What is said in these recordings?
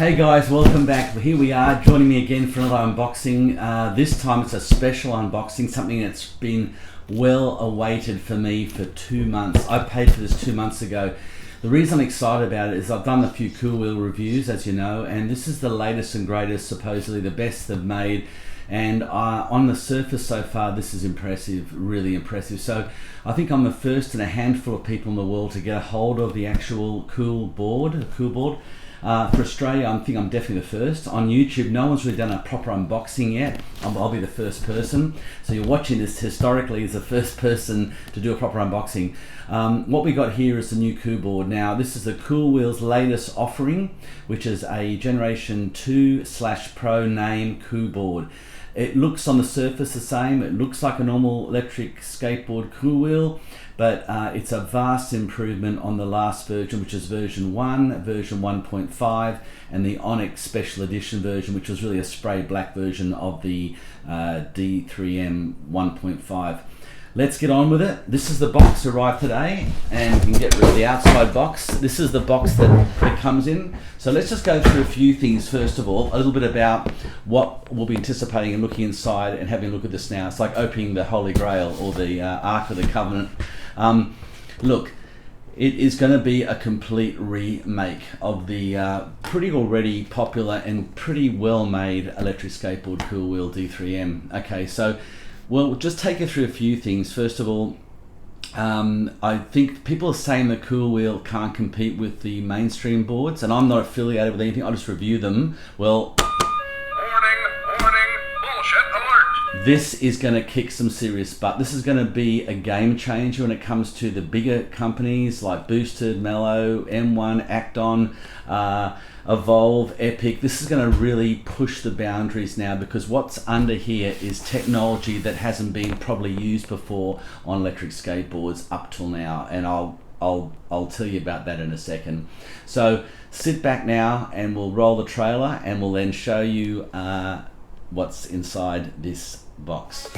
Hey guys, welcome back. Here we are, joining me again for another unboxing. This time it's a special unboxing, something that's been well awaited for me for 2 months. I paid for this 2 months ago. The reason I'm excited about it is I've done a few Koowheel reviews, as you know, and this is the latest and greatest, supposedly the best they've made. And on the surface so far, this is impressive, really impressive. So I think I'm the first in a handful of people in the world to get a hold of the actual KooBoard. For Australia, I think I'm definitely the first. On YouTube, no one's really done a proper unboxing yet. I'll be the first person. So you're watching this historically as the first person to do a proper unboxing. What we got here is the new KooBoard. Now, this is the Koowheel's latest offering, which is a Generation 2/Pro name KooBoard. It looks on the surface the same. It looks like a normal electric skateboard Koowheel, but it's a vast improvement on the last version, which is version 1, version 1.5, and the Onyx Special Edition version, which was really a spray black version of the D3M 1.5. Let's get on with it. This is the box arrived today, and you can get rid of the outside box. This is the box that it comes in. So let's just go through a few things. First of all, a little bit about what we'll be anticipating and looking inside and having a look at this now. It's like opening the Holy Grail or the Ark of the Covenant. Look, it is going to be a complete remake of the pretty already popular and pretty well made electric skateboard Koowheel D3M. Okay, so we'll just take you through a few things. First of all, I think people are saying that Koowheel can't compete with the mainstream boards, and I'm not affiliated with anything, I just review them. Well, warning, bullshit alert. This is going to kick some serious butt. This is going to be a game changer when it comes to the bigger companies like Boosted, Mellow, M1, Acton, Evolve, Epic. This is going to really push the boundaries now, because what's under here is technology that hasn't been probably used before on electric skateboards up till now, and I'll tell you about that in a second. So sit back now and we'll roll the trailer, and we'll then show you what's inside this box.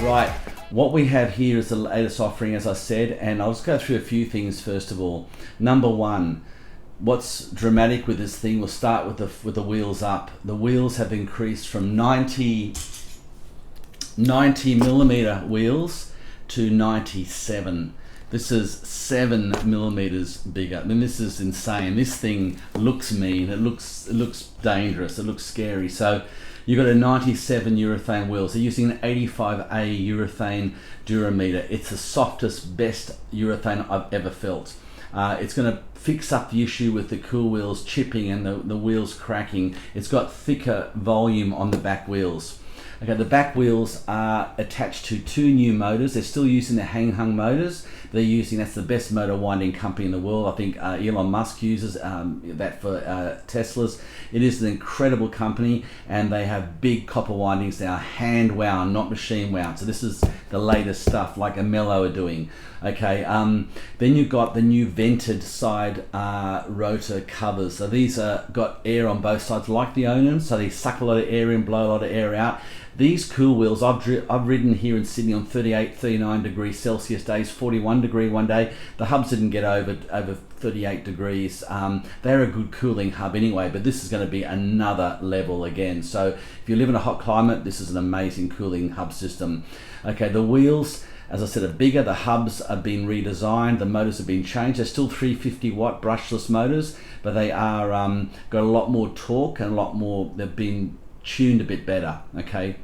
Right, what we have here is the latest offering, as I said, and I'll just go through a few things first of all. Number one, what's dramatic with this thing, we'll start with the wheels up. The wheels have increased from 90 millimeter wheels to 97. This is 7 millimeters bigger. I mean, this is insane. This thing looks mean, it looks dangerous, it looks scary. So you've got a 97 urethane wheels. They're using an 85A urethane durameter. It's the softest, best urethane I've ever felt. It's going to fix up the issue with the Koowheels chipping and the wheels cracking. It's got thicker volume on the back wheels. Okay, the back wheels are attached to 2 new motors. They're still using the hang-hung motors. That's the best motor winding company in the world. I think Elon Musk uses that for Teslas. It is an incredible company, and they have big copper windings now, hand wound, not machine wound. So this is the latest stuff, like a Mellow are doing. Okay, then you've got the new vented side rotor covers. So these got air on both sides, like the Onans. So they suck a lot of air in, blow a lot of air out. These Koowheels, I've ridden here in Sydney on 38, 39 degrees Celsius days, 41 degree one day. The hubs didn't get over 38 degrees. They're a good cooling hub anyway, but this is going to be another level again. So if you live in a hot climate, this is an amazing cooling hub system. Okay, the wheels, as I said, are bigger. The hubs have been redesigned. The motors have been changed. They're still 350 watt brushless motors, but they are got a lot more torque and a lot more. They've been tuned a bit better. Okay,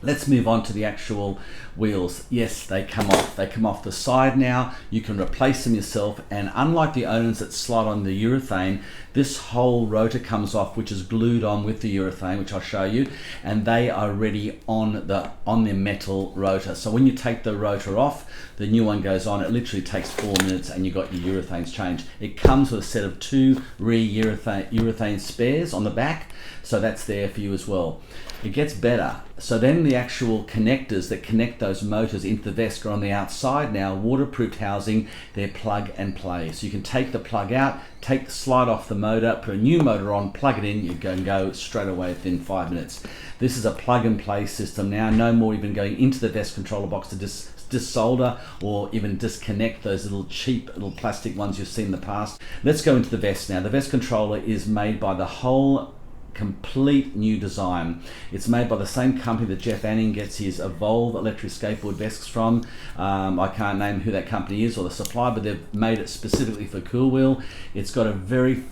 let's move on to the actual wheels. Yes, they come off. They come off the side now. You can replace them yourself, and unlike the Onans that slide on the urethane, this whole rotor comes off, which is glued on with the urethane, which I'll show you, and they are ready on the metal rotor. So when you take the rotor off, the new one goes on. It literally takes 4 minutes, and you got your urethanes changed. It comes with a set of 2 urethane spares on the back, so that's there for you as well. It gets better. So then the actual connectors that connect those motors into the Vesc are on the outside now, waterproofed housing, they're plug and play. So you can take the plug out, take the slide off the motor, put a new motor on, plug it in, you can go straight away within 5 minutes. This is a plug and play system now, no more even going into the Vesc controller box to dissolder or even disconnect those little cheap little plastic ones you've seen in the past. Let's go into the Vesc now. The Vesc controller is made by the whole complete new design. It's made by the same company that Jeff Anning gets his Evolve electric skateboard Vescs from. I can't name who that company is or the supplier, but they've made it specifically for Koowheel. It's got a very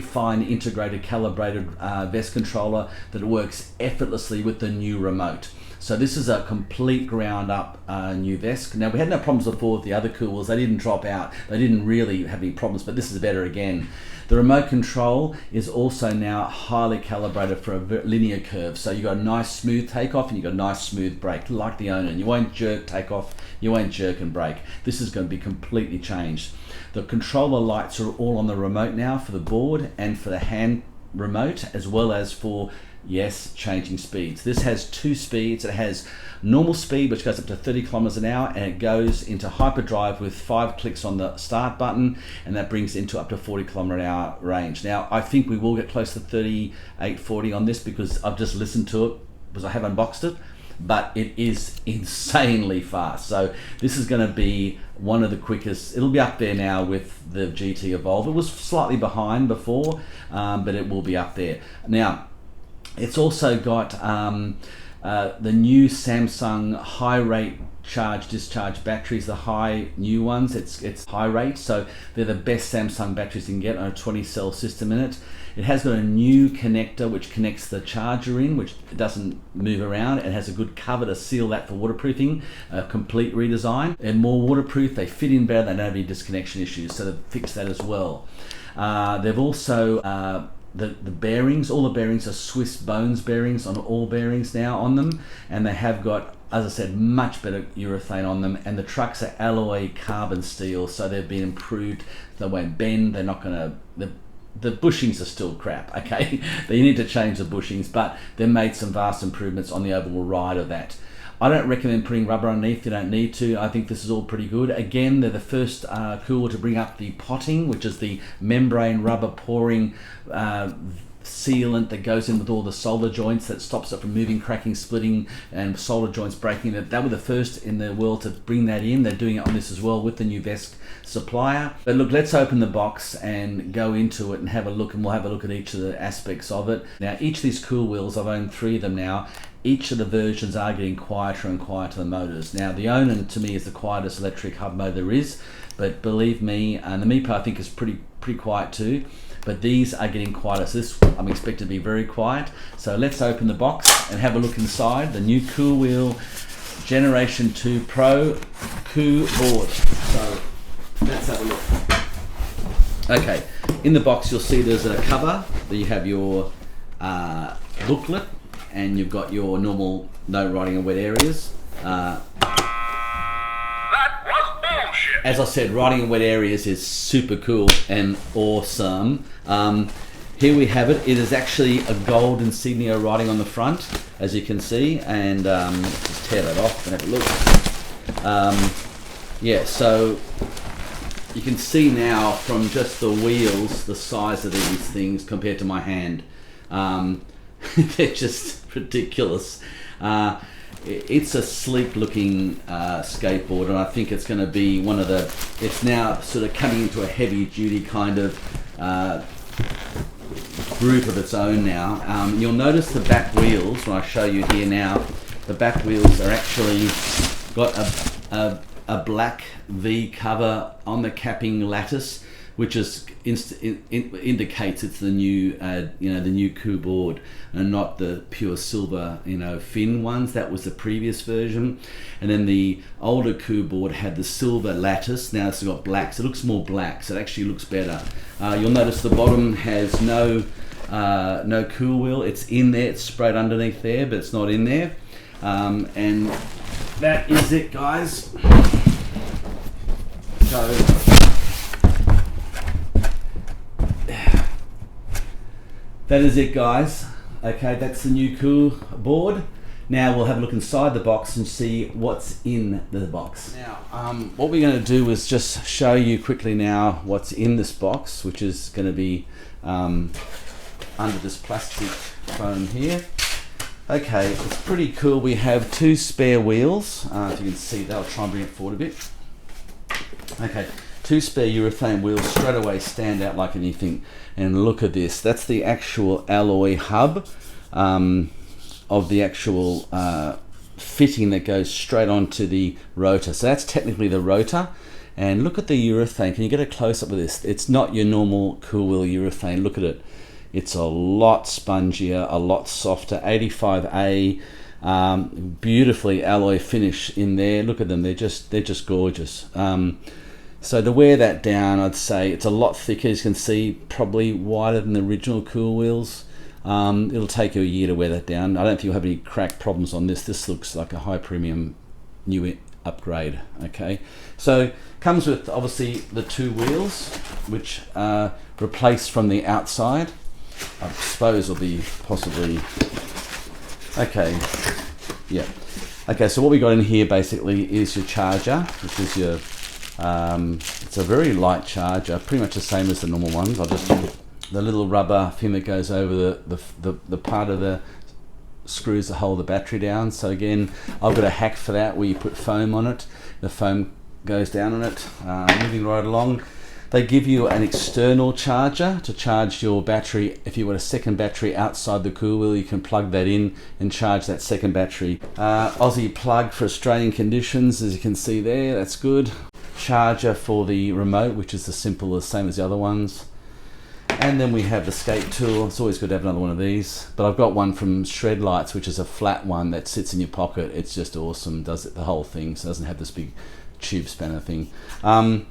fine integrated calibrated Vesc controller that works effortlessly with the new remote. So this is a complete ground up new Vesc. Now we had no problems before with the other Koowheels. They didn't drop out. They didn't really have any problems, but this is better again. The remote control is also now highly calibrated for a linear curve. So you've got a nice smooth takeoff and you've got a nice smooth brake, like the owner. You won't jerk takeoff, you won't jerk and brake. This is going to be completely changed. The controller lights are all on the remote now for the board and for the hand remote, as well as for, yes, changing speeds. This has 2 speeds. It has normal speed, which goes up to 30 kilometers an hour, and it goes into hyperdrive with 5 clicks on the start button, and that brings it into up to 40 kilometer an hour range. Now, I think we will get close to 38, 40 on this because I've just listened to it because I have unboxed it, but it is insanely fast. So this is going to be one of the quickest. It'll be up there now with the GT Evolve. It was slightly behind before, but it will be up there. Now, it's also got the new Samsung high rate charge discharge batteries, the high new ones. It's high rate, so they're the best Samsung batteries you can get on a 20 cell system in it. It has got a new connector which connects the charger in, which doesn't move around. It has a good cover to seal that for waterproofing, a complete redesign. They're more waterproof, they fit in better, they don't have any disconnection issues, so they've fixed that as well. They've also the bearings, all the bearings are Swiss Bones bearings on all bearings now on them, and they have got, as I said, much better urethane on them, and the trucks are alloy carbon steel, so they've been improved. They won't bend, they're not gonna, the bushings are still crap, okay? You need to change the bushings, but they've made some vast improvements on the overall ride of that. I don't recommend putting rubber underneath, you don't need to. I think this is all pretty good. Again, they're the first Koowheel to bring up the potting, which is the membrane rubber pouring sealant that goes in with all the solder joints that stops it from moving, cracking, splitting, and solder joints breaking. They were the first in the world to bring that in. They're doing it on this as well with the new Vesc supplier. But look, let's open the box and go into it and have a look, and we'll have a look at each of the aspects of it. Now, each of these Koowheels, I've owned 3 of them now. Each of the versions are getting quieter and quieter, the motors. Now, the Onan to me is the quietest electric hub motor there is, but believe me, and the Meepo I think is pretty quiet too, but these are getting quieter. So this I'm expected to be very quiet. So let's open the box and have a look inside the new Koowheel Generation 2 Pro KooBoard. So let's have a look. Okay, in the box you'll see there's a cover. You have your booklet, and you've got your normal no riding in wet areas. That was bullshit. As I said, riding in wet areas is super cool and awesome. Here we have it. It is actually a gold insignia riding on the front, as you can see, and let's just tear that off and have a look. Yeah, so you can see now from just the wheels the size of these things compared to my hand. They're just ridiculous. It's a sleek looking skateboard, and I think it's going to be one of the, it's now sort of coming into a heavy duty kind of group of its own now. You'll notice the back wheels when I show you here now. The back wheels are actually got a black V cover on the capping lattice, which is indicates it's the new, the new KooBoard, and not the pure silver, fin ones. That was the previous version, and then the older KooBoard had the silver lattice. Now it's got black, so it looks more black. So it actually looks better. You'll notice the bottom has no Koowheel. It's in there. It's sprayed underneath there, but it's not in there. And that is it, guys. So. That is it, guys. Okay, that's the new KooBoard. Now we'll have a look inside the box and see what's in the box. Now, what we're going to do is just show you quickly now what's in this box, which is going to be under this plastic foam here. Okay, it's pretty cool. We have 2 spare wheels. If you can see that, I'll try and bring it forward a bit. Okay, 2 spare urethane wheels straight away stand out like anything. And look at this. That's the actual alloy hub of the actual fitting that goes straight onto the rotor. So that's technically the rotor. And look at the urethane. Can you get a close-up of this? It's not your normal Koowheel urethane. Look at it. It's a lot spongier, a lot softer. 85A, beautifully alloy finish in there. Look at them. They're just gorgeous. So to wear that down, I'd say it's a lot thicker. As you can see, probably wider than the original Koowheels. It'll take you a year to wear that down. I don't think you'll have any crack problems on this. This looks like a high premium new upgrade. Okay, so comes with obviously the 2 wheels, which are replaced from the outside. I suppose will be possibly okay. Yeah. Okay, so what we got in here basically is your charger, which is your it's a very light charger, pretty much the same as the normal ones. I'll just the little rubber thing that goes over the part of the screws that hold the battery down. So again, I've got a hack for that where you put foam on it. The foam goes down on it. Moving right along, they give you an external charger to charge your battery. If you want a second battery outside the Koowheel, you can plug that in and charge that second battery. Aussie plug for Australian conditions, as you can see there, that's good. Charger for the remote, which is the same as the other ones. And then we have the skate tool. It's always good to have another one of these, but I've got one from Shred Lights, which is a flat one that sits in your pocket. It's just awesome, does it the whole thing, so it doesn't have this big tube spanner thing. And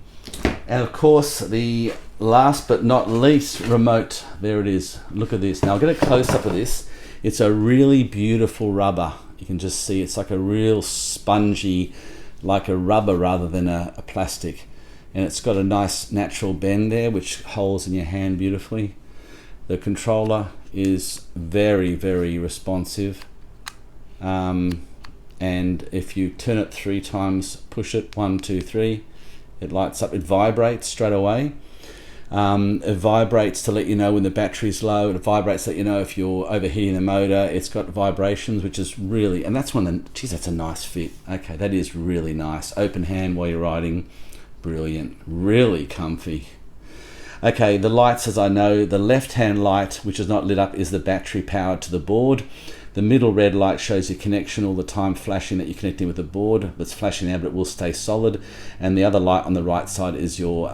of course, the last but not least, remote. There it is. Look at this. Now I'll get a close-up of this. It's a really beautiful rubber. You can just see it's like a real spongy, like a rubber rather than a plastic. And it's got a nice natural bend there which holds in your hand beautifully. The controller is very, very responsive, and if you turn it 3 times, push it 1, 2, 3, it lights up. It vibrates straight away. It vibrates to let you know when the battery's low. It vibrates to let you know if you're overheating the motor. It's got vibrations, which is really, and that's one of the, geez, that's a nice fit. Okay, that is really nice. Open hand while you're riding. Brilliant, really comfy. Okay, the lights, as I know, the left hand light, which is not lit up, is the battery powered to the board. The middle red light shows your connection all the time, flashing that you're connecting with the board. It's flashing now, but it will stay solid. And the other light on the right side is your,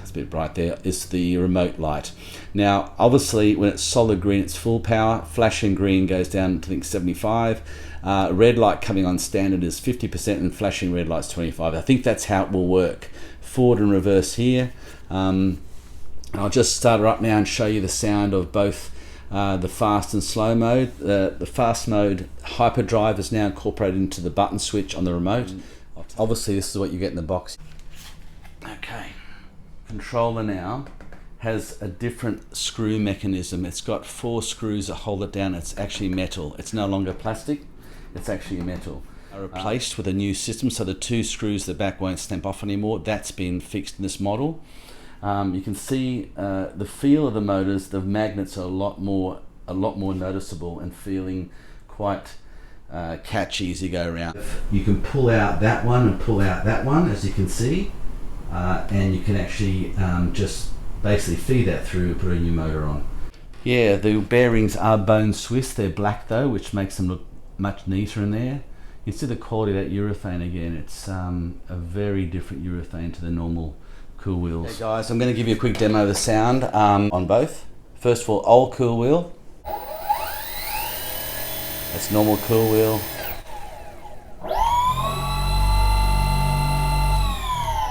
it's a bit bright there, is the remote light. Now, obviously, when it's solid green, it's full power. Flashing green goes down to, I think, 75. Red light coming on standard is 50% and flashing red light's 25. I think that's how it will work. Forward and reverse here. I'll just start her up now and show you the sound of both the fast and slow mode. The fast mode hyperdrive is now incorporated into the button switch on the remote. Obviously this is what you get in the box. Okay, controller now has a different screw mechanism. It's got 4 screws that hold it down. It's actually metal. It's no longer plastic, it's actually metal. Replaced with a new system, so the 2 screws at the back won't snap off anymore. That's been fixed in this model. You can see the feel of the motors. The magnets are a lot more noticeable and feeling quite catchy as you go around. You can pull out that one and pull out that one, as you can see, and you can actually just basically feed that through and put a new motor on. Yeah, the bearings are bone Swiss. They're black though, which makes them look much neater in there. You see the quality of that urethane again. It's a very different urethane to the normal Koowheels. Okay guys, I'm going to give you a quick demo of the sound on both. First of all, old Koowheel. That's normal Koowheel.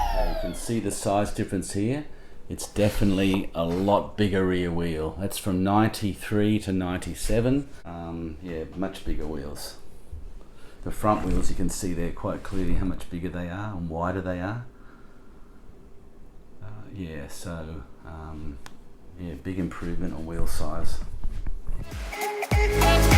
Okay, you can see the size difference here. It's definitely a lot bigger rear wheel. That's from 93 to 97. Yeah, much bigger wheels. The front wheels, you can see there quite clearly how much bigger they are and wider they are. Yeah, so yeah, big improvement on wheel size. Bye.